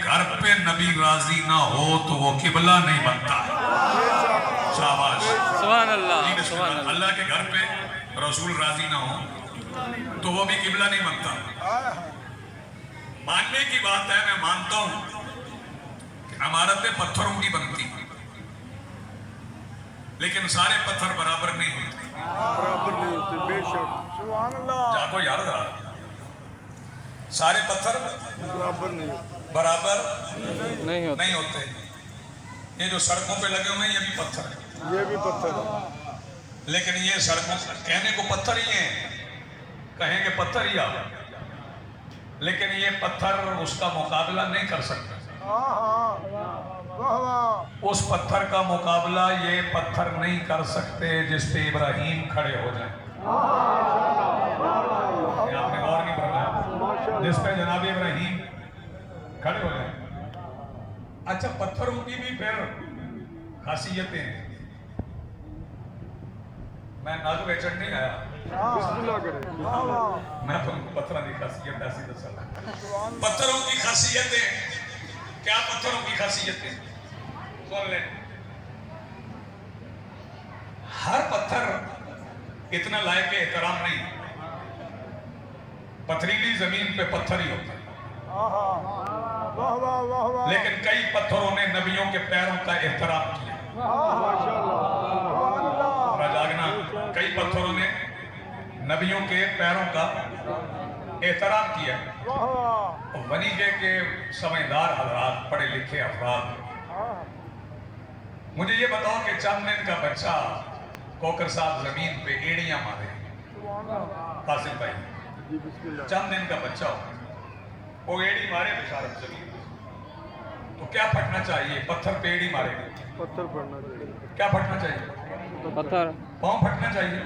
घर पे नबी राजी ना हो तो वो किबला नहीं बनता। शाबाश, सुभान अल्लाह, सुभान अल्लाह। अल्लाह के घर पे रसूल राजी ना हो तो वो भी किबला नहीं बनता। मानने की बात है, मैं मानता हूं कि इमारतें पत्थरों की बनती, लेकिन सारे पत्थर बराबर नहीं होते। बेशक सुभान अल्लाह। जाको याद रहा, सारे पत्थर बराबर नहीं होते। ये जो सड़कों पे लगे हुए हैं ये भी पत्थर है, ये भी पत्थर है। लेकिन ये सड़कों कहने को पत्थर ही हैं, कहेंगे पत्थर ही आप, लेकिन ये पत्थर उसका मुकाबला नहीं कर सकते। उस पत्थर का मुकाबला ये पत्थर नहीं कर सकते जिस पे इब्राहिम खड़े हो जाए। आपने गौर नहीं फरमाया, जिस पे जनाब इब्राहिम खड़े हो जाए। अच्छा, पत्थरों की भी फिर खासियतें हैं। मैं नाग बेचन नहीं आया, मैं तुमको पत्थरों की खासियत ऐसी दसा। पत्थरों की खासियतें क्या? पत्थरों की खासियतें सुन ले। हर पत्थर इतना लायक एहतराम नहीं, पथरीली जमीन पे पत्थर ही होता है। लेकिन कई पत्थरों ने नबियों के पैरों का एहतराम किया। जागना, कई पत्थरों ने नबियों के पैरों का एहतराम किया। वनीजे के समझदार हजरात, पढ़े लिखे अफराद, मुझे ये बताओ कि चंद दिन का बच्चा कोकर साहब जमीन पे एड़ियां मारे, कासिम भाई, चंद दिन का बच्चा हो वो एड़ी मारे बेचारा जमीन, तो क्या फटना चाहिए? पत्थर पे एड़ी मारे, पत्थर पड़ना चाहिए। क्या फटना चाहिए? पत्थर, पाँव फटना चाहिए।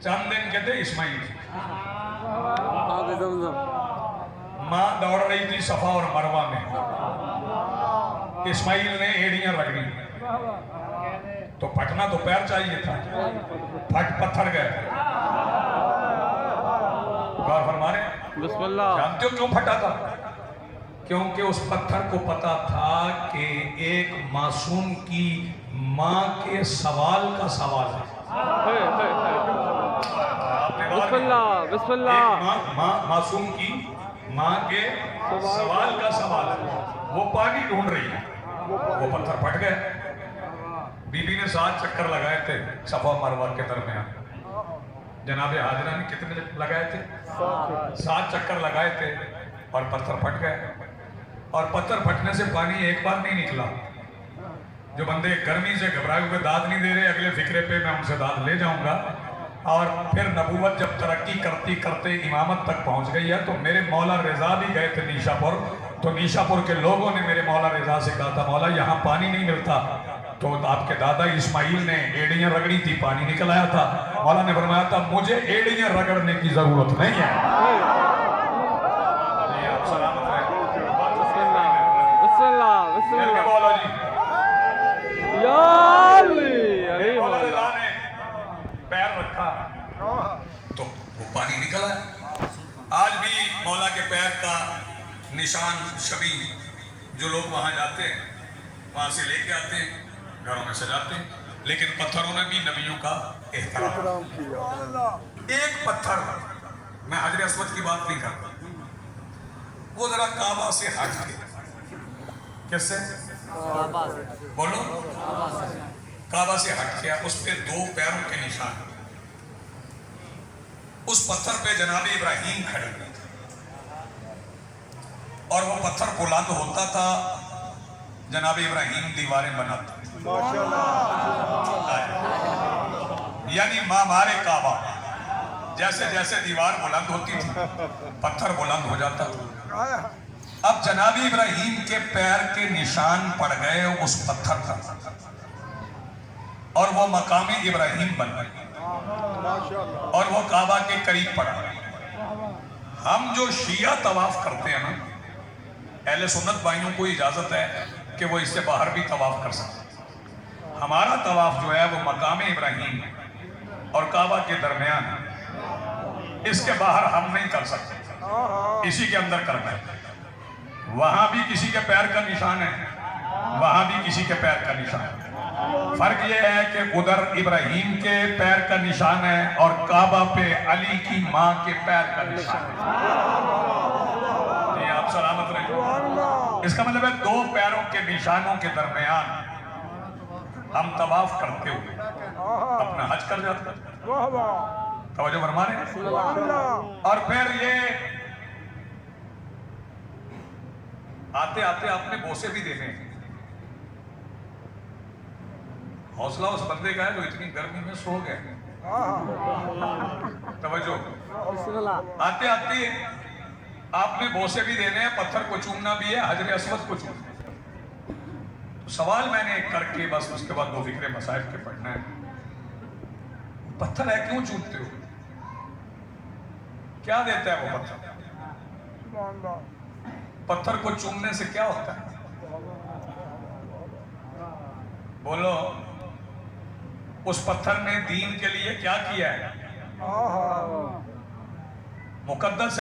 चंद दिन कहते इस्माइल, माँ दौड़ रही थी सफा और मरवा में, इस्माइल ने एड़ियां रगड़ी, तो फटना तो पैर चाहिए था, फट पत्थर गए। गौर फरमा रहे? बिस्मिल्लाह। जानते हो क्यों फटा था? क्योंकि उस पत्थर को पता था कि एक मासूम की माँ के सवाल का सवाल है। बिस्मिल्लाह, बिस्मिल्लाह। मासूम की माँ के सवाल का सवाल है, वो पानी ढूंढ रही है, वो पत्थर फट गए। बीबी ने 7 चक्कर लगाए थे सफा मरवा के दरमियान। जनाबे हाजरा ने कितने लगाए थे? 7 चक्कर लगाए थे और पत्थर फट गए। और पत्थर फटने से पानी एक बार नहीं निकला। जो बंदे गर्मी से घबराए हुए दाद नहीं दे रहे, अगले फिक्रे पे मैं उनसे दाद ले जाऊंगा। और फिर नबूवत जब तरक्की करती करते इमामत तक पहुंच गई है, तो मेरे मौला रजा भी गए थे नीशापुर, तो नीशापुर के लोगों ने मेरे मौला रजा से कहा था, मौला यहाँ पानी नहीं मिलता, तो आपके दादा इस्माइल ने एड़ियां रगड़ी थी, पानी निकल आया था। मौला ने फरमाया था, मुझे एड़ियां रगड़ने की जरूरत नहीं है। आप सलामत रहें। बिस्मिल्लाह, बिस्मिल्लाह। बोलो जी, या अली, मौला रजा ने पैर रखा तो वो पानी निकल आया। आज भी मौला के पैर का निशान शबी जो लोग वहां जाते हैं, वहां से लेके आते हैं, घरों में सजाते हैं, लेकिन पत्थरों ने भी नबियों का एहतराम किया। एक पत्थर, मैं हजर अस्वद की बात नहीं करता, वो जरा काबा से हट के, किससे बोलो, काबा से हट गया, उस पे 2 पैरों के निशान, उस पत्थर पे जनाब इब्राहिम खड़े हुए थे और वो पत्थर बुलंद होता था, जनाब इब्राहिम दीवारें बनाते, यानी मामारे काबा, जैसे जैसे दीवार बुलंद होती थी पत्थर बुलंद हो जाता था। अब जनाब इब्राहिम के पैर के निशान पड़ गए उस पत्थर पर और वो मकाम इब्राहिम बन गए और वो काबा के करीब पड़ा। हम जो शिया तवाफ करते हैं ना, अहले सुन्नत भाइयों को इजाजत है कि वो इससे बाहर भी तवाफ कर सकते हैं। हमारा तवाफ जो है वो मकाम इब्राहिम और काबा के दरमियान, इसके बाहर हम नहीं कर सकते, इसी के अंदर करना है। وہاں بھی کسی کے پیر کا نشان ہے، وہاں بھی کسی کے پیر کا نشان ہے۔ فرق یہ ہے کہ ادھر ابراہیم کے پیر کا نشان ہے اور کعبہ پہ علی کی ماں کے پیر کا نشان ہے۔ جی آپ سلامت رہیں۔ اس کا مطلب ہے دو پیروں کے نشانوں کے درمیان ہم طواف کرتے ہوئے اپنا حج کر جاتے ہیں۔ واہ واہ توجہ فرما رہے ہیں؟ سبحان اللہ اور پھر یہ آتے آتے آپ نے بوسے بھی دینے ہیں۔ حوصلہ اس بندے کا ہے جو اتنی گرمی میں سو گئے۔ توجہ، آتے آتے آپ نے بوسے بھی دینے ہیں، پتھر کو چومنا بھی ہے، حجر اسود کو چومنا ہے۔ تو سوال میں نے کر کے بس اس کے بعد دو فکر مسائل کے پڑھنا ہے۔ پتھر ہے کیوں چومتے ہو؟ کیا دیتا ہے وہ پتھر؟ سبحان اللہ پتھر کو چومنے سے کیا ہوتا ہے؟ بولو، اس پتھر نے دین کے لیے کیا کیا ہے؟ مقدس